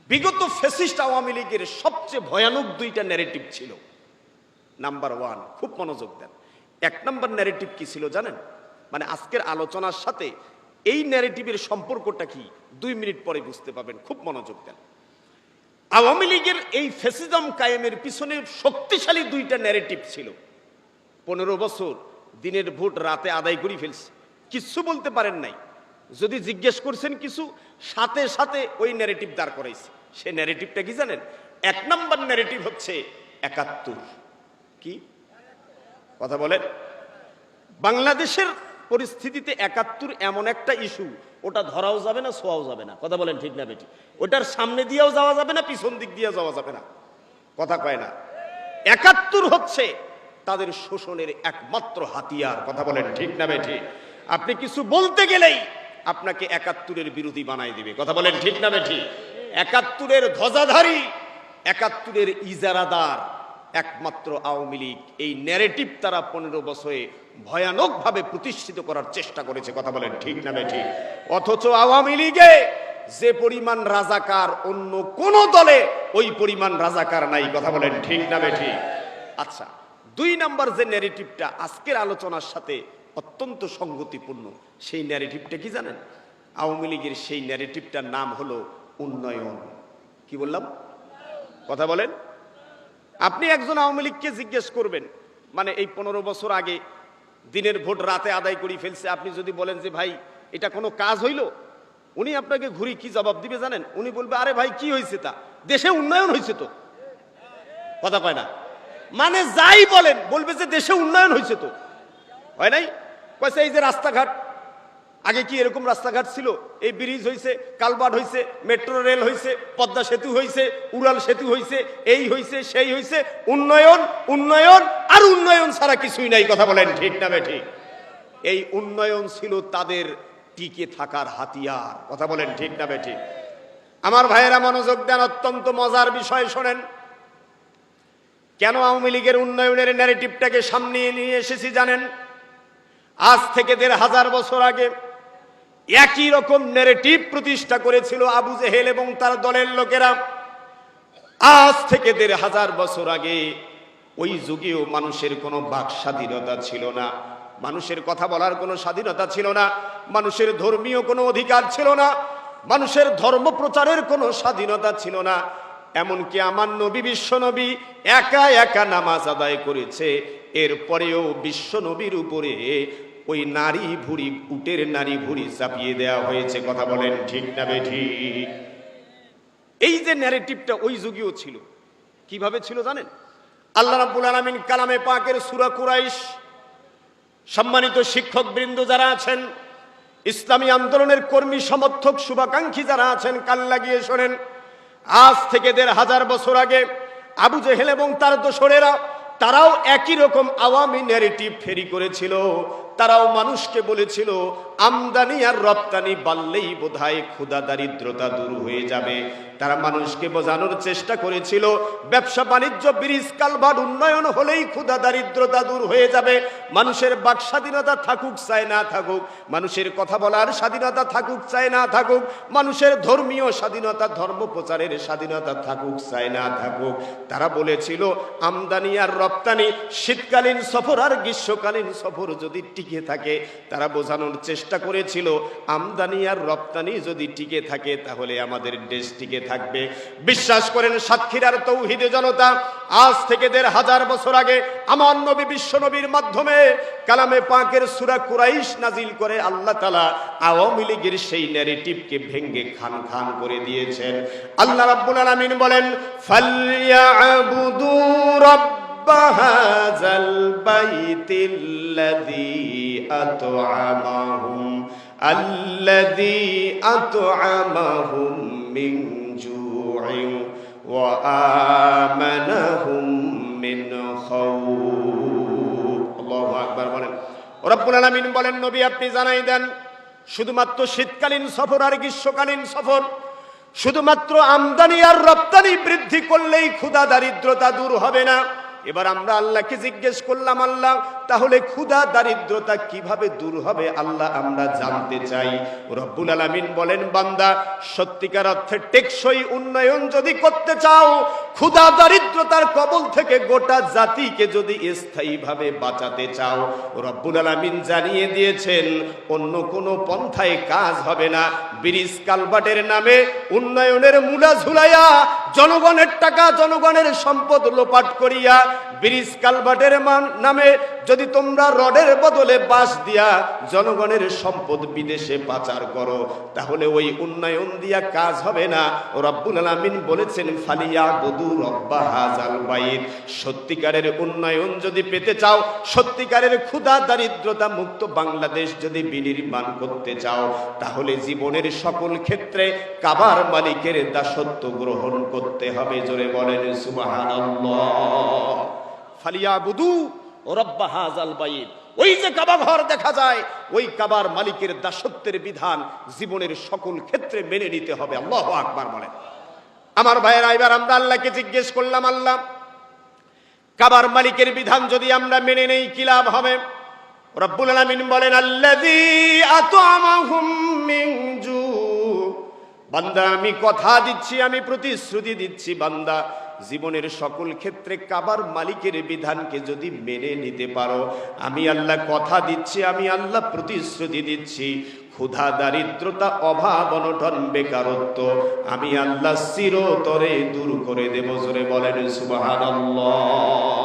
বিগত ফ্যাসিস্ট আওয়ামী লীগের সবচেয়ে ভয়ানক দুইটা ন্যারেটিভ ছিল। নাম্বার ওয়ান, খুব মনোযোগ দেন। এক নাম্বার ন্যারেটিভ কি ছিল জানেন? মানে আজকের আলোচনার সাথে এই ন্যারেটিভের সম্পর্কটা কি 2 মিনিট পরে বুঝতে পারবেন, খুব মনোযোগ দেন। আওয়ামী লীগের এই ফ্যাসিজম কায়েমের পিছনে শক্তিশালী দুইটা ন্যারেটিভ ছিল। 15 বছর দিনের ভোট রাতে আদায় করে ফেলছে, কিচ্ছু বলতে পারেন নাই। যদি জিজ্ঞেস করছেন কিছু, সাথে সাথে ওই ন্যারেটিভ দাঁড় করাইছে। সে ন্যারেটিভটা কি জানেন? এক নাম্বার ন্যারেটিভ হচ্ছে 71। কি কথা বলেন? বাংলাদেশের পরিস্থিতিতে 71 এমন একটা ইস্যু, ওটা ধরাও যাবে না, ছোঁয়াও যাবে না। কথা বলেন ঠিক না বেটি? ওটার সামনে দিয়েও যাওয়া যাবে না, পিছন দিক দিয়ে যাওয়া যাবে না। কথা কয় না? 71 হচ্ছে তাদের শোষণের একমাত্র হাতিয়ার। কথা বলেন ঠিক না বেটি? আপনি কিছু বলতে গেলেই আপনাকে 71-এর বিরোধী বানাই দিবে। কথা বলেন ঠিক না বেটি? 71-এর ধ্বজাধারী, 71-এর ইজারাদার একমাত্র আওয়ামী লীগ। এই ন্যারেটিভ তারা 15 বছরে ভয়ানকভাবে প্রতিষ্ঠিত করার চেষ্টা করেছে। কথা বলেন ঠিক না বেটি? অথচ আওয়ামী লীগে যে পরিমাণ রাজাকার অন্য কোন দলে ওই পরিমাণ রাজাকার নাই। কথা বলেন ঠিক না বেটি? আচ্ছা, 2 নাম্বার যে ন্যারেটিভটা আজকের আলোচনার সাথে অত্যন্ত সঙ্গতিপূর্ণ, সেই ন্যারেটিভটা কি জানেন? আওয়ামী লীগের সেই ন্যারেটিভটার নাম হলো উন্নয়ন। কি বললাম? কথা বলেন। আপনি একজন আওয়ামী লীগকে জিজ্ঞেস করবেন, মানে এই 15 বছর আগে দিনের ভোট রাতে আদায় করে ফেলছে, আপনি যদি বলেন যে ভাই এটা কোনো কাজ হইল, উনি আপনাকে ঘুরি কি জবাব দিবে জানেন? উনি বলবে, আরে ভাই কি হয়েছে, তা দেশে উন্নয়ন হয়েছে তো। কথা কয় না? মানে যাই বলেন বলবে যে দেশে উন্নয়ন হয়েছে তো। হয় নাই? কয়েছে এই যে রাস্তাঘাট, আগে কি এরকম রাস্তাঘাট ছিল? এই ব্রিজ হয়েছে, কালভার্ট হয়েছে, মেট্রো রেল হয়েছে, পদ্মা সেতু হয়েছে, উড়াল সেতু হয়েছে, এই হয়েছে সেই হয়েছে। উন্নয়ন, উন্নয়ন আর উন্নয়ন ছাড়া কিছুই নাই। কথা বলেন ঠিক না বেঠিক? এই উন্নয়ন ছিল তাদের টিকে থাকার হাতিয়ার। কথা বলেন ঠিক না বেঠিক? আমার ভাইয়েরা মনোযোগ দেন, অত্যন্ত মজার বিষয় শোনেন। কেন আওয়ামী লীগের উন্নয়নের ন্যারেটিভটাকে সামনে নিয়ে এসেছি জানেন? আজ থেকে 1500 বছর আগে একই রকম ন্যারেটিভ প্রতিষ্ঠা করেছিল আবু জেহেল এবং তার দলের লোকেরা। আজ থেকে 1500 বছর আগে ওই যুগেও মানুষের কোনো বাক স্বাধীনতা ছিল না, মানুষের কথা বলার কোনো স্বাধীনতা ছিল না, মানুষের ধর্মীয় কোনো অধিকার ছিল না, মানুষের ধর্ম প্রচারের কোনো স্বাধীনতা ছিল না। এমনকি আমার নবী, বিশ্ব নবী একা একা নামাজ আদায় করেছে, এরপরেও বিশ্ব নবীর উপরে ওই নারী ভুঁড়ি, উটের নারী ভুঁড়ি চাপিয়ে দেওয়া হয়েছে। কথা বলেন ঠিক না বেঠিক? এই যে ন্যারেটিভটা ওই যুগেও ছিল। কিভাবে ছিল জানেন? আল্লাহ রাব্বুল আলামিন কালামে পাকের সূরা কুরাইশ, সম্মানিত শিক্ষক বৃন্দ যারা আছেন, ইসলামী আন্দোলনের কর্মী সমর্থক শুভাকাঙ্ক্ষী যারা আছেন, কান লাগিয়ে শোনেন। আজ থেকে 1500 বছর আগে আবু জেহেল এবং তার দোসরেরা তারাও একই রকম আওয়ামী ন্যারেটিভ ফেরি করেছিল। তারাও মানুষকে বলেছিল আমদানি আর রপ্তানি বাড়লেই বোধহয় ক্ষুধা দারিদ্রতা দূর হয়ে যাবে। তারা মানুষকে বোঝানোর চেষ্টা করেছিল ব্যবসা বাণিজ্য, ব্রিজ কালভার্ট উন্নয়ন হলেই ক্ষুধা দারিদ্রতা দূর হয়ে যাবে। মানুষের বাক স্বাধীনতা থাকুক চাই না থাকুক, মানুষের কথা বলার স্বাধীনতা থাকুক চাই না থাকুক, মানুষের ধর্মীয় স্বাধীনতা, ধর্ম প্রচারের স্বাধীনতা থাকুক চাই না থাকুক, তারা বলেছিল আমদানি আর রপ্তানি, শীতকালীন সফর আর গ্রীষ্মকালীন সফর যদি টিকে থাকে, তারা বোঝানোর চেষ্টা করেছিল আমদানি আর রপ্তানি যদি টিকে থাকে তাহলে আমাদের দেশ টিকে থাকবে। বিশ্বাস করেন সাতক্ষীরার তৌহিদে জনতা, আজ থেকে 1500 বছর আগে আমার নবী বিশ্ব নবীর মাধ্যমে কালামে পাকের সূরা কুরাইশ নাজিল করে আল্লাহ তাআলা আওয়ামী লীগের সেই ন্যারেটিভকে ভেঙে খান খান করে দিয়েছেন। আল্লাহ রাব্বুল আলামিন বলেন, ফালইয়াবুদু রাব্ব হাযাল বাইতিল্লাযী আত'আমাহুম মিন জু'ইন ওয়া আমানাহুম মিন খাউফ। আল্লাহু আকবার বলেন। রব্বুল আলামিন বলেন, নবী আপনি জানাই দেন, শুধুমাত্র শীতকালীন সফর আর গ্রীষ্মকালীন সফর, শুধুমাত্র আমদানি আর রপ্তানি বৃদ্ধি করলেই ক্ষুধা দারিদ্রতা দূর হবে না। এবার আমরা আল্লাহকে জিজ্ঞেস করলাম, আল্লাহ তাহলে ক্ষুধা দারিদ্রতা কিভাবে দূর হবে আল্লাহ আমরা জানতে চাই। রব্বুল আলামিন বলেন, বান্দা সত্যিকার অর্থে টেকসই উন্নয়ন যদি করতে চাও, ক্ষুধা দারিদ্রতার কবল থেকে গোটা জাতিকে যদি স্থায়ীভাবে বাঁচাতে চাও, রব্বুল আলামিন জানিয়ে দিয়েছেন অন্য কোনো পন্থায় কাজ হবে না। ব্রিজ কালভার্টের নামে উন্নয়নের মূলা ঝুলাইয়া, জনগণের টাকা জনগণের সম্পদ লোপাট করিয়া ব্রিজ কালভার্টের নামে যদি তোমরা রডের বদলে বাঁশ দিয়া জনগণের সম্পদ বিদেশে পাচার করো, তাহলে ওই উন্নয়ন দিয়া কাজ হবে না। রব্বুল আলামিন বলেছেন, ফালিয়াবুদু রব্বা হাযাল বাইত। সত্যিকারের উন্নয়ন যদি পেতে চাও, সত্যিকারের ক্ষুধা দারিদ্রতা মুক্ত বাংলাদেশ যদি বিনির্মাণ করতে চাও, তাহলে জীবনের সকল ক্ষেত্রে কাবার মালিকের দাসত্ব গ্রহণ করতে হবে। জোরে বলেন সুবহানাল্লাহ। ফালিয়াবুদু রব্বা হাযাল বাইত। ওই যে কাবা ঘর দেখা যায়, ওই কাবার মালিকের দাসত্বের বিধান জীবনের সকল ক্ষেত্রে মেনে নিতে হবে। আল্লাহু আকবার বলেন। আমার ভাইয়েরা, এবার আমরা আল্লাহকে জিজ্ঞেস করলাম, আল্লাহ কাবার মালিকের বিধান যদি আমরা মেনে নেই কি লাভ হবে? রব্বুল আলামিন বলেন, আল্লাযী আত'আমাহুম মিন জু। বান্দা আমি কথা দিচ্ছি, আমি প্রতিশ্রুতি দিচ্ছি, বান্দা জীবনের সকল ক্ষেত্রে কাবার মালিকের বিধানকে যদি মেনে নিতে পারো, আমি আল্লাহ কথা দিচ্ছি, আমি আল্লাহ প্রতিশ্রুতি দিচ্ছি, ক্ষুধা দারিদ্রতা অভাব অনটন বেকারত্ব আমি আল্লাহ চিরতরে দূর করে দেব। জোরে বলেন সুবহানাল্লাহ।